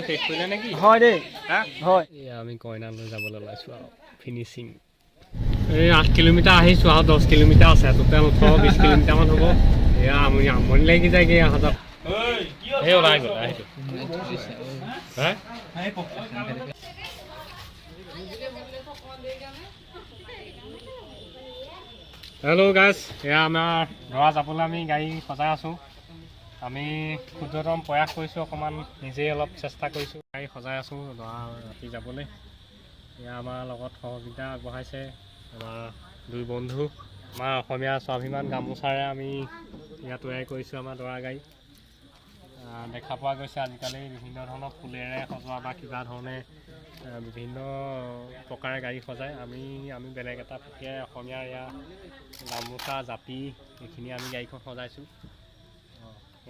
শেষ কৰিলে নেকি হয় দেই হয় আমি কইনালৈ যাবলৈ ওলাইছোঁ আৰু ফিনিচিং এই 8 কিলোমিটাৰ আহিছোঁ আৰু 10 কিলোমিটাৰ আছে টোটেল 18-20 কিলোমিটাৰমান হ'ব এয়া আমি আমনি লাগি যায়গৈ হাতত এই ওলাই গ'ল আহিছোঁ হেল্ল' গাইজ এয়া আমাৰ দৰা যাবলৈ আমি গাড়ী সজাই আছোঁ আমি ক্ষুদ্ৰতম প্ৰয়াস কৰিছোঁ অকণমান নিজেই অলপ চেষ্টা কৰিছোঁ গাড়ী সজাই আছোঁ দৰা ৰাতি যাবলৈ এয়া আমাৰ লগত সহযোগিতা আগবঢ়াইছে আমাৰ 2 বন্ধু আমাৰ অসমীয়া স্বাভিমান গামোচাৰে আমি ইয়াত তৈয়াৰ কৰিছোঁ আমাৰ দৰা গাড়ী দেখা পোৱা গৈছে আজিকালি বিভিন্ন ধৰণৰ ফুলেৰে সজোৱা বা কিবা ধৰণে বিভিন্ন প্ৰকাৰে গাড়ী সজায় আমি বেলেগ এটা প্ৰক্ৰিয়াৰে অসমীয়াৰ এয়া গামোচা জাপি এইখিনি আমি গাড়ীখন সজাইছোঁ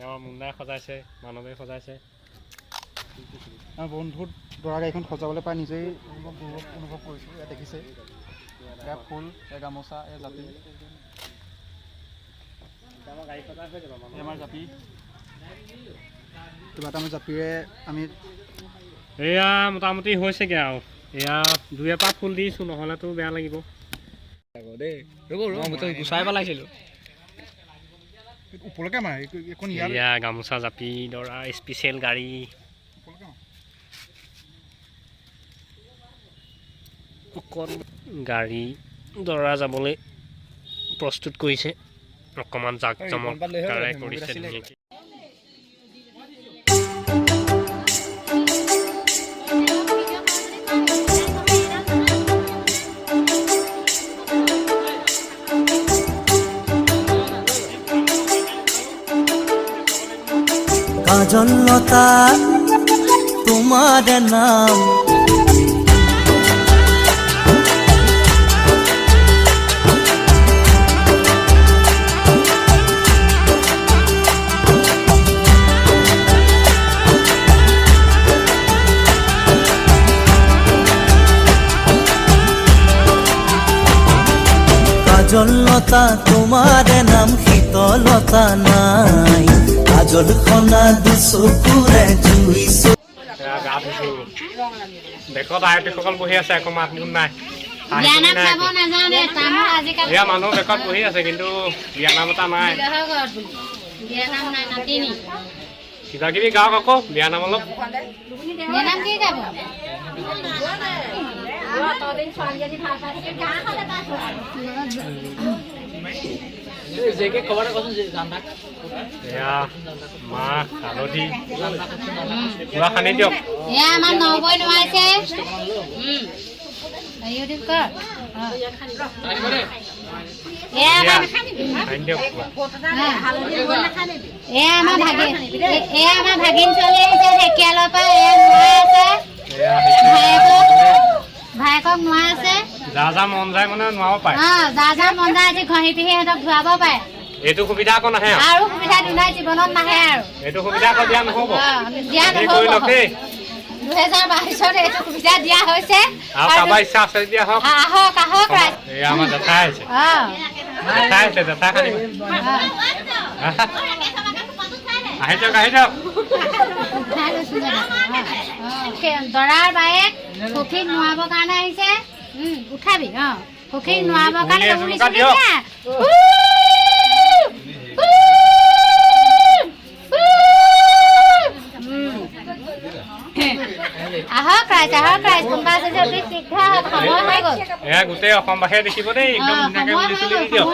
আমাৰ মুন্নাই সজাইছে মানৱে সজাইছে আমাৰ বন্ধুত দৰা গাড়ীখন সজাবলৈ পাই নিজেই অনুভৱ কৰিছোঁ এয়া দেখিছে এয়া ফুল এয়া গামোচা এয়া জাপি আমাৰ জাপি কিবা এটা আমি জাপিৰে আমি এয়া মোটামুটি হৈছেগৈ আৰু এয়া 2-এপাহ ফুল দিছোঁ নহ'লেতো বেয়া লাগিব দেই গুচাই পেলাইছিলোঁ ওপৰলৈকে মাৰে এয়া গামোচা জাপি দৰা স্পেচিয়েল গাড়ী অকণ গাড়ী দৰা যাবলৈ প্ৰস্তুত কৰিছে অকণমান জাক জমকতাৰে কৰিছে ধুনীয়াকৈ কাজলতা তোমাৰ নাম কাজলতা তোমাৰ নাম শীতলতা নাই কাজল খনা দুচকুৰে জুইছো গা ধুইছোঁ দেখত আয়তীসকল বহি আছে একো মাত মুন নাই এয়া মানুহ বেকত বহি আছে কিন্তু বিয়া নাম এটা নাই কিবা কিবি গাওক আকৌ বিয়া নাম অলপ এয়া মাহ হালধি পুৰা সানি দিয়ক আমাৰ নবৈ নোৱাৰিছে আমাৰ ভাগিন চলি আহিছে ঢেকীয়ালৰ পৰা ভায়েকক নোৱাই আছে যা মন যায় মানে নোৱাব পাৰে যা মন যায় আজি ঘঁহি পিহি সিহঁতক ধুৱাব পাৰে এইটো সুবিধা আকৌ নাহে আৰু সুবিধা দুনাই জীৱনত নাহে আৰু এইটো সুবিধা আকৌ দিয়া নহ'ব 2022 এইটো সুবিধা দিয়া হৈছে আৰু কাৰোবাৰ ইচ্ছা আছে দিয়া হওক আহক এই আমাৰ জেঠাই আছে জেঠাই খালি আহি যাওক দৰাৰ বায়েক সখীক নোৱাবৰ কাৰণে আহিছে উঠাবি সখীক নোৱাবৰ কাৰণে আহক ৰাইজ কোনোবা আছে যে অতি শীঘ্ৰ সময় হৈ গ'ল এয়া গোটেই অসমবাসীয়ে দেখিব দেই একদম ধুনীয়াকৈ তুলি দিয়ক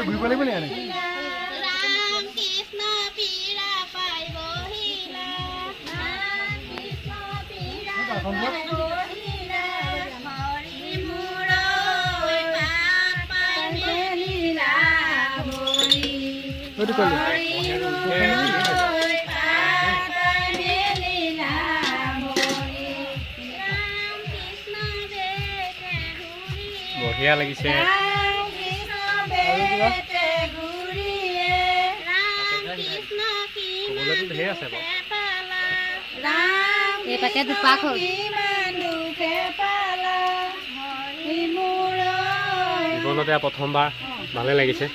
ঘূৰিব লাগিব নে বঢ়িয়া লাগিছে ক'বলৈতো ঢেৰ আছে বাৰু এই পাতে দুপাক হ'ল জীৱনতে প্ৰথমবাৰ ভালে লাগিছে।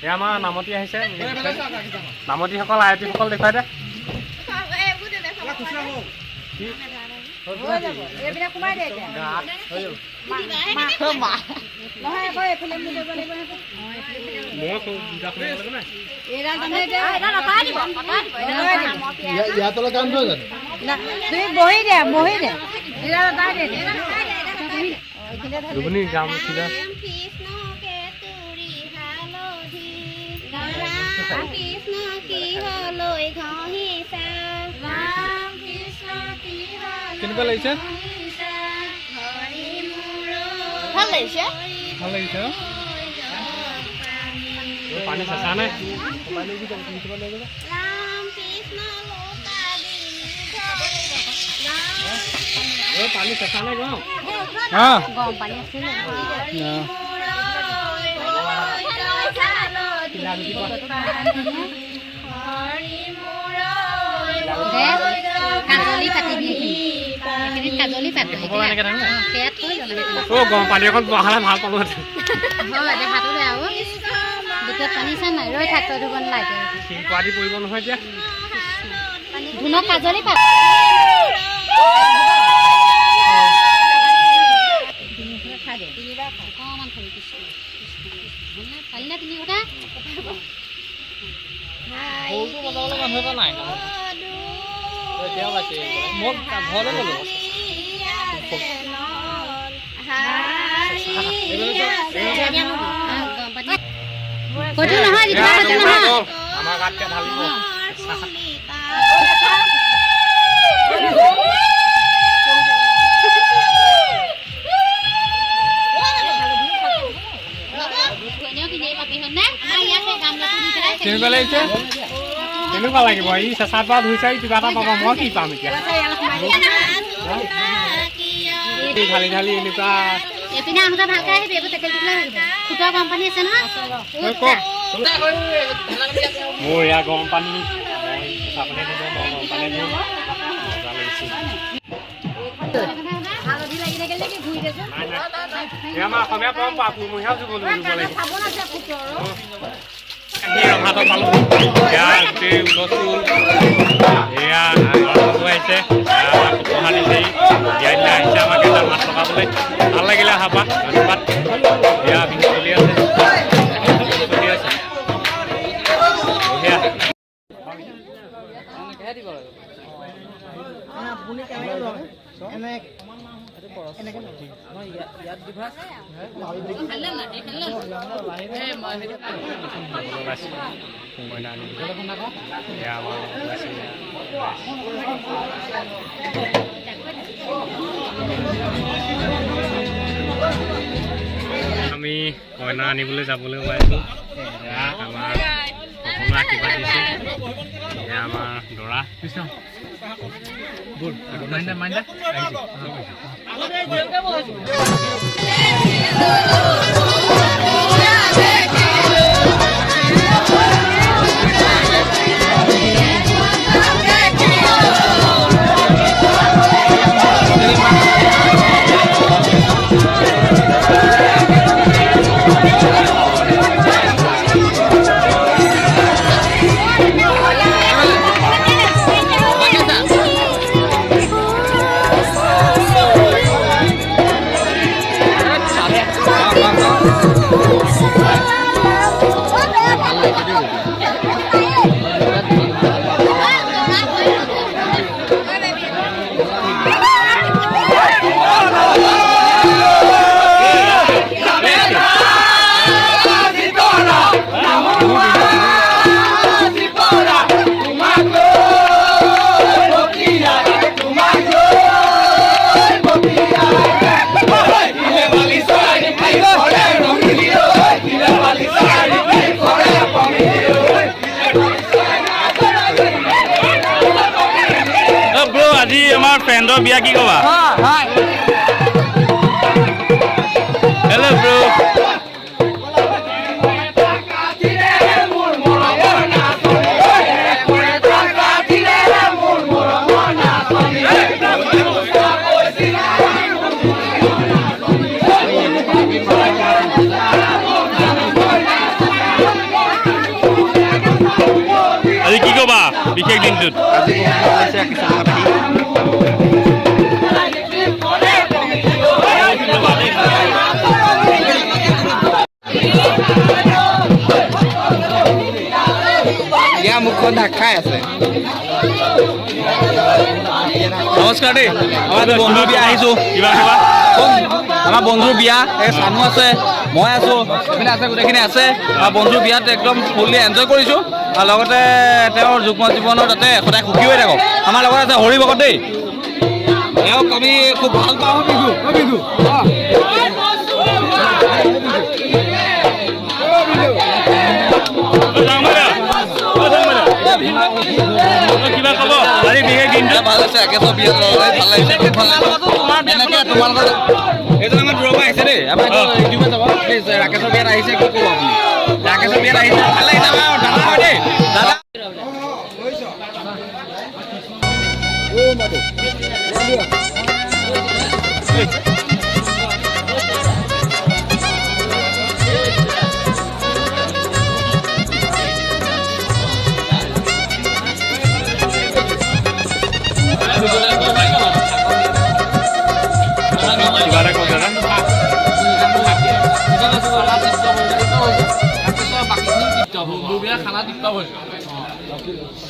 এয়া আমাৰ নামতি আহিছে, নামতিসকল আয়তীসকল দেখুৱাই দে। কেনেকুৱা লাগিছে? ভাল লাগিছে। ভাল লাগিছে। পানী চেঁচা নাই? পানী চেঁচা নাই গৰম? গৰম পানী আছিল। কাজলি পাতিবি, এইখিনিত কাজলি পাতো। গৰম পানী এখন বহালে ভাল পালো। হয়, দেখাটো বেয়া আৰু গোটেই পানী চান নাই, ৰৈ থাক, তই ধুব নালাগে। শিলপুৱাদি পৰিব নহয় এতিয়া। ধুনক কাজলি পাত। আমাৰ গাতকে ঢালিব। কেনেকুৱা লাগিছে? কেনেকুৱা লাগিব? ই চেঁচাত পৰা ধুইছে, কিবা এটা পাব, মই কি পাম এতিয়া? ঢালি ঢালি এনেকুৱা। এইপিনে আহোঁতে ভালকে আহিবি, এইবোৰ টেকেল টেকেল আহিব। খুটোৱা গৰম পানী আছে নহয়। মোৰ এয়া গৰম পানী, চাবলৈ দিব, মই গৰম পানী দিওঁ। মজা লাগিছে। আমাৰ অসমীয়া পৰম্পৰা কুমহীয়া যুগ লাগিব। ৰভাটো পালো, এয়া গোটেই হুলস্থুল, এয়া আহিছে, পঢ়া দিছেহি, দিয়াই দিলে আহিছে আমাক এটা মাত লগাবলৈ। ভাল লাগিলে অহা পৰা, ধন্যবাদ। এয়া বিহু চলি আছে, চলি আছে। আমি কইনা আনিবলৈ যাবলৈ ওলাইছোঁ। আমাৰ সকলোৱে আশীৰ্বাদ দিছে। এয়া আমাৰ দৰা আজি আমাৰ ফ্ৰেণ্ডৰ বিয়া কি ক'বা? হেল্ল' ব্ৰ বিশেষ দিনটোত আজি ইয়াৰ মুখখন ঢাক খাই আছে। নমস্কাৰ দেই আমাৰ বন্ধুৰ বিয়া আহিছোঁ কিবা কিবা আমাৰ বন্ধুৰ বিয়া এই চানু আছে মই আছোঁ এইপিনে আছে গোটেইখিনি আছে আমাৰ বন্ধুৰ বিয়াত একদম ফুল্লি এনজয় কৰিছোঁ আৰু লগতে তেওঁৰ যুগ্ম জীৱনৰ তাতে সদায় সুখী হৈ থাকক আমাৰ লগত আছে হৰি ভকত দেই এওঁক আমি খুব ভাল পাওঁ বিহু কিবা ক'ব আজি বিশেষ দিনটো ভাল হৈছে ৰাকেশৰ বিয়াত ভাল লাগিছে তোমালোকৰ এইটো আমাৰ দূৰৰ পৰা আহিছে দেই আমাৰ ইউটিউবত যাব প্লিজ ৰাকেশৰ বিয়াত আহিছে কি ক'ব আপুনি ৰাকেশৰ বিয়াত আহিছে ভাল লাগিছে আমাৰ দাদা হয় দেই দাদা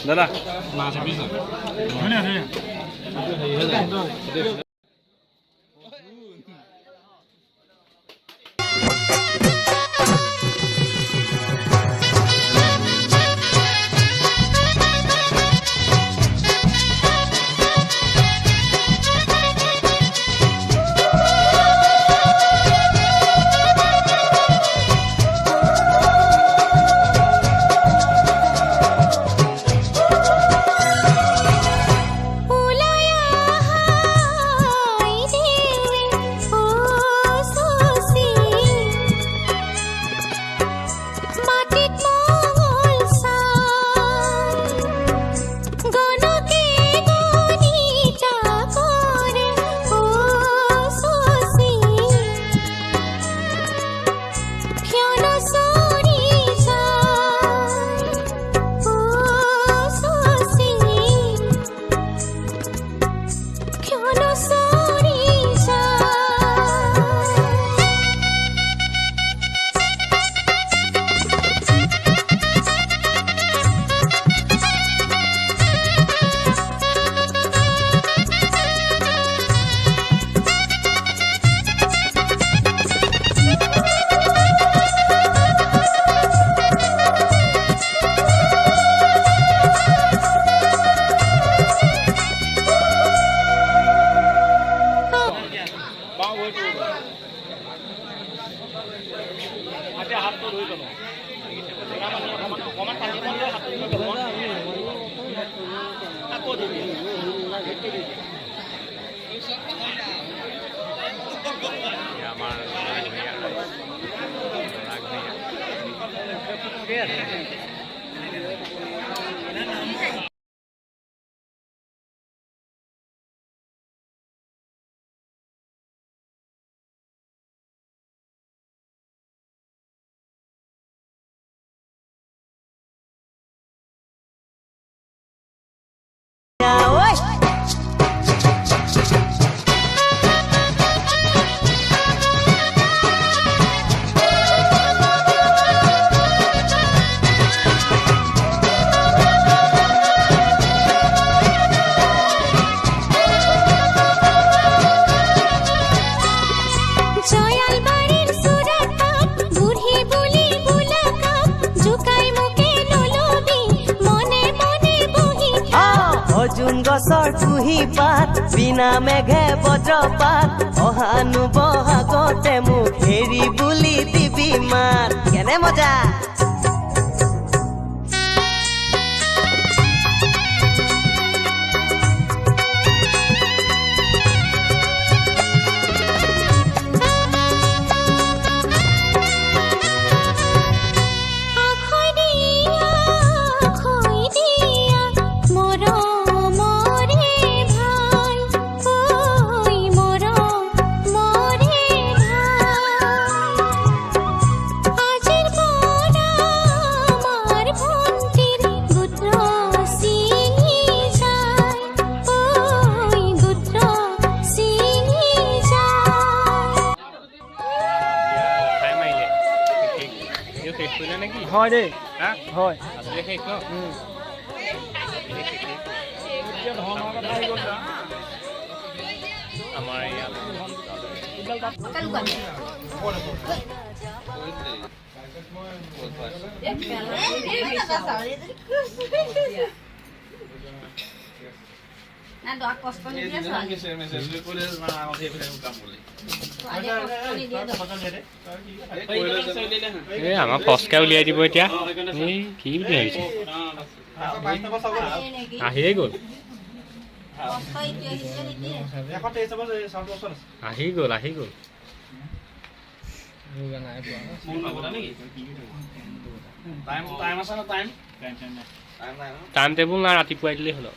দাদা মাছ গছৰ কুহি পাত বিনা মেঘে বজ্ৰপাত অহানু বহাগতে মোক হেৰি বুলি দিবি মাত কেনে মজা আজিৰ পৰা নেকি হয় দেই হা হয় আজিয়ে শেষ ন আমাৰ ইয়াত না দক কষ্ট নিদিয়ে ছোৱালী এই আমাৰ ফচকে উলিয়াই দিব এতিয়া এই কি বুলি ভাবিছে আহিয়ে গ'ল আহি গ'ল টাইম টেবুল নাই ৰাতিপুৱাই দিলেই হ'ল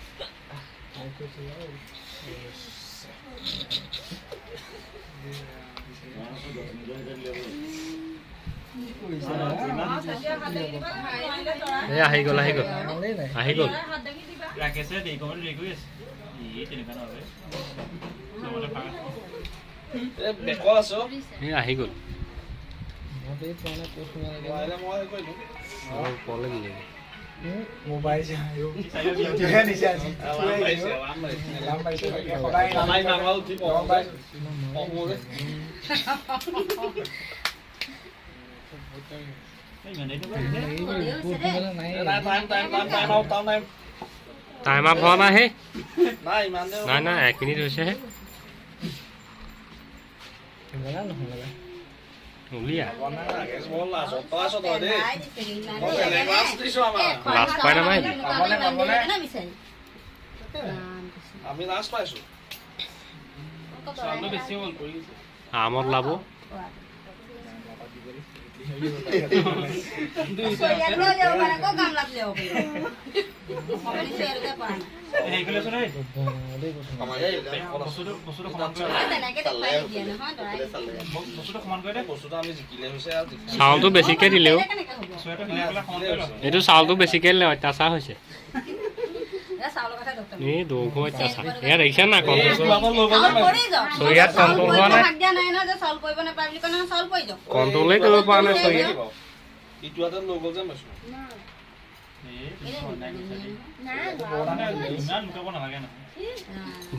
আহি গ'ল ৰাকেশে দেৰি কৰি আছে তেনেকুৱা নহয় আহি গ'ল টাইম আপ হোৱা নাই নাই 1 মিনিট হৈছেহে উলিয়া লাষ্ট পাই নামাই আমত লাভ চাউলটো বেছিকে দিলেও এইটো চাউলটো বেছিকে দিলে অত্যাচাৰ হৈছে এই দৌৰ অত্যাচাৰ ইয়াত দেখিছা না ইয়াত কণ্ট্ৰল হোৱা নাই কণ্ট্ৰলেই কৰিব পৰা নাই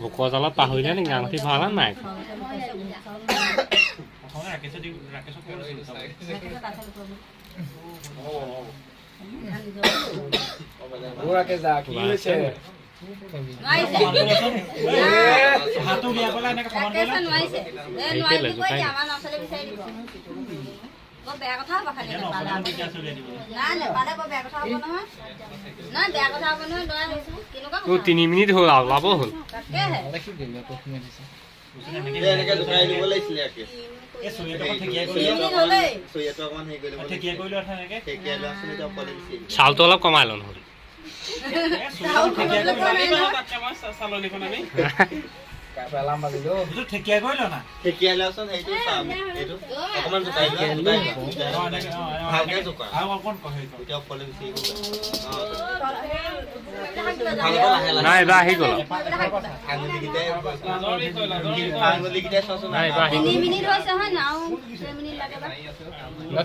ভোকৰ জালত পাহৰিলে নেকি আঙুঠি ভাল নাই বেয়া কথা হ'ব খালি নেপালে বেয়া কথা হ'ব নহয় নাই বেয়া কথা হ'ব নহয় দয়া হৈছো কেনেকুৱা 3 মিনিট হ'ল আৰু লাভ হ'ল চাউলটো অলপ কমাই লওঁ নহ'লে ঠেকিয়াই কৰি লওঁ না নাই এবাৰ আহি গ'ল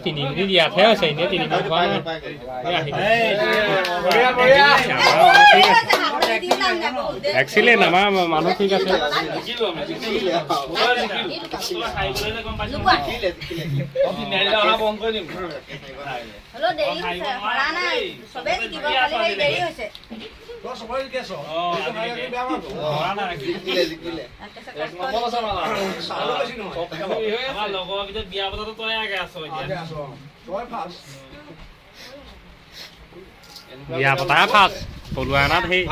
তিনি মিনিট ইয়াতহে হৈছে এনেই 3 মিনিট হোৱা এক্সিলেণ্ট আমাৰ মানুহ ঠিক আছে বিয়া পতা ফাৰ্ষ্ট পলুৱা নাত সেই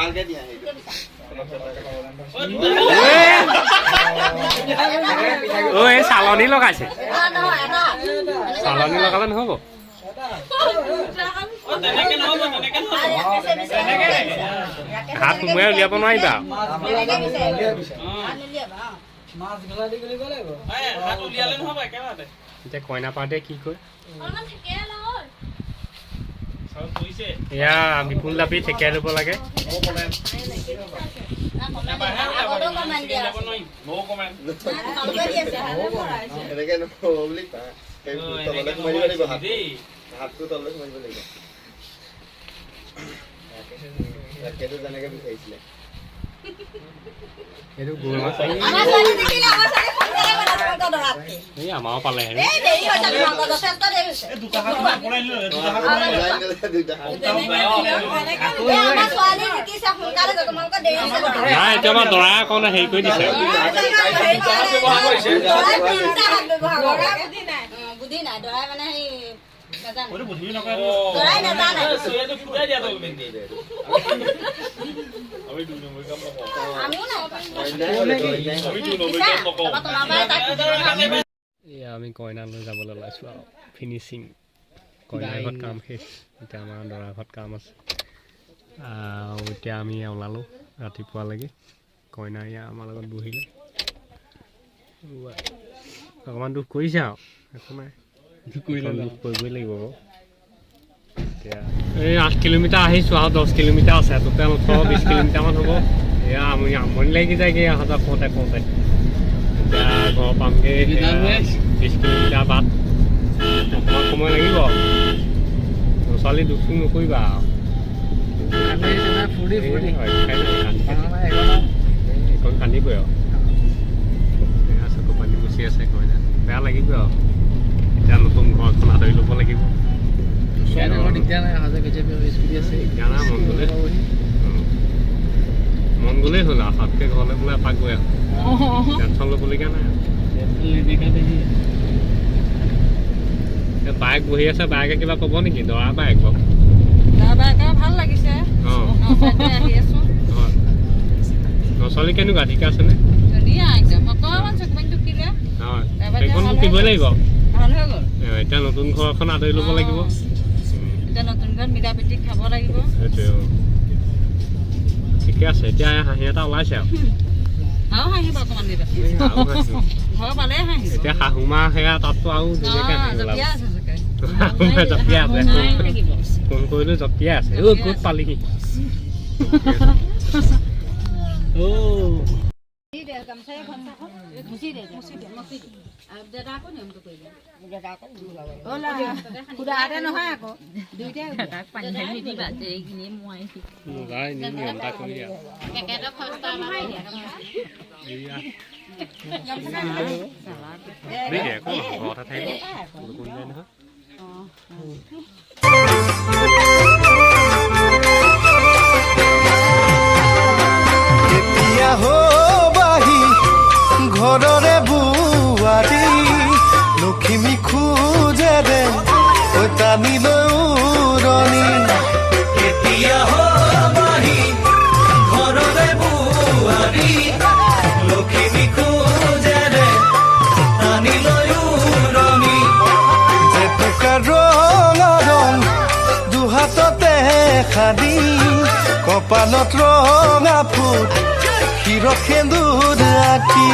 এই চালনী লগাইছে চালনী লগালে নহ'ব হাত সোমোৱাই উলিয়াব নোৱাৰিবা এতিয়া কইনা পাওঁতে কি কয় এয়া বিপুল দাবী ঠেকিয়াই ল'ব লাগে হাতটো তললৈ সোমাই দিব লাগিব ৰাকেটো যেনেকে বিচাৰিছিলে এইটো গৈ মাছ আমাৰ ছোৱালী দেখিলে আমাৰ ছোৱালী সোনকালে গ'ল আপোনালোকৰ দৰাতকে। এই আমাৰো পালে হেৰি এই দেৰি হৈছে তোমালোকৰ, যথেষ্ট দেৰি হৈছে। এই আমাৰ ছোৱালী শিকিছে সোনকালে গ'ল, তোমালোকৰ দেৰি হৈছে দৰা। নাই এতিয়া আমাৰ দৰাই অকণ হেৰি কৰি দিছে বুদ্ধি নাই দৰাই মানে সেই নাজানে দৰাই নাজানে আমিও নাই এয়া আমি কইনালৈ যাবলৈ ওলাইছোঁ আৰু ফিনিচিং কইনাৰ ঘৰত কাম শেষ এতিয়া আমাৰ দৰাৰ ঘৰত কাম আছে আৰু এতিয়া আমি ওলালোঁ ৰাতিপুৱালৈকে কইনা এয়া আমাৰ লগত বহিলে অকণমান দুখ কৰিছে আৰু একো নাই দুখ কৰিবই লাগিব বাৰু এতিয়া এই 8 কিলোমিটাৰ আহিছোঁ আৰু 10 কিলোমিটাৰ আছে টোটেল 18-20 কিলোমিটাৰমান হ'ব এয়া আমি আমনি লাগি যায়গৈ অহা কওঁতে এতিয়া ঘৰ পামগৈ 20 কিলোমিটাৰ বাট অকণমান সময় লাগিব ছোৱালী দুখ চুখ নকৰিবা এইখন কান্দিবই আৰু চকু পানী গুচি আছে কইনা বেয়া লাগিবই আৰু এতিয়া নতুন ঘৰখন আদৰি ল'ব লাগিব মন গ'লেই হ'ল আৰু সাতকৈ ঘৰলৈ বোলে এপাক গৈ আহোঁ টেনশ্যন ল'বলগীয়া নাই বাইক বহি আছে বাইকে কিবা ক'ব নেকি দৰা বাইক বাৰু ভাল লাগিছে অঁ ছোৱালী কেনেকুৱা ঠিকে আছেনে হয় সেইখন শিকিবই লাগিব এতিয়া নতুন ঘৰ এখন আদৰি ল'ব লাগিব নতুন ঘৰত মিলা প্ৰীতি খাব লাগিব সেইটোৱে ঠিকে আছে এতিয়া হাঁহি এটা ওলাইছে আৰু হাঁহিব অকণমান ঘৰ পালে হাঁহিব এতিয়া শাহুমা সেয়া তাততো আৰু ধুনীয়াকৈ জপিয়াই আছে চাগে শাহুমাই জপিয়াই আছে ফোন কৰিলোঁ জপিয়াই আছে ক'ত পালিহি নহয় আকৌ নিয়ম এটা কৰি ঘৰতে থাকিব নহয় এতিয়া হবাহি ঘৰৰে বুৱাৰী লখিমী খোজেৰে টানিলৈ উৰণি এতিয়া হবাহি ঘৰৰে বুৱাৰী লখিমী খোজেৰে টানিলৈ উৰণি জেতুকা ৰঙা ৰং দুহাততে সাদি কপালত ৰঙা ফুট শিৰত সেন্দুৰ আঁকি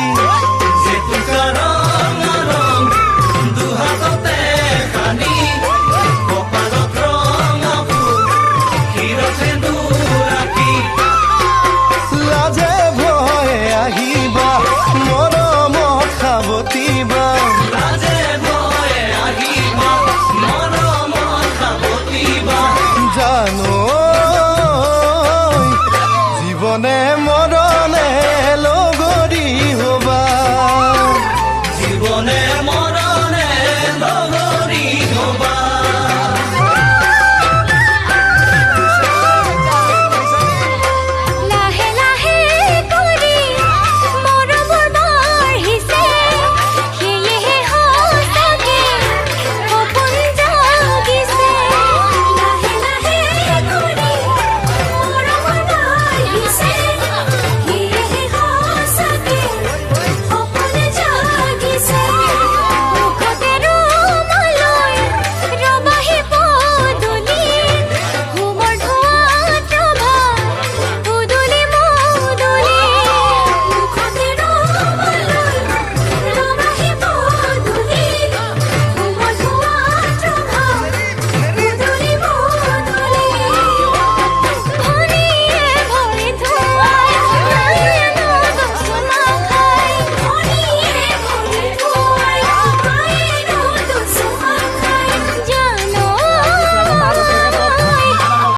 জেতুকা ৰঙা ৰং দুহাততে সাদি কপালত ৰঙা ফুট শিৰত সেন্দুৰ আঁকি লাজে ভয়ে আহিবা মৰমত সাৱতিবা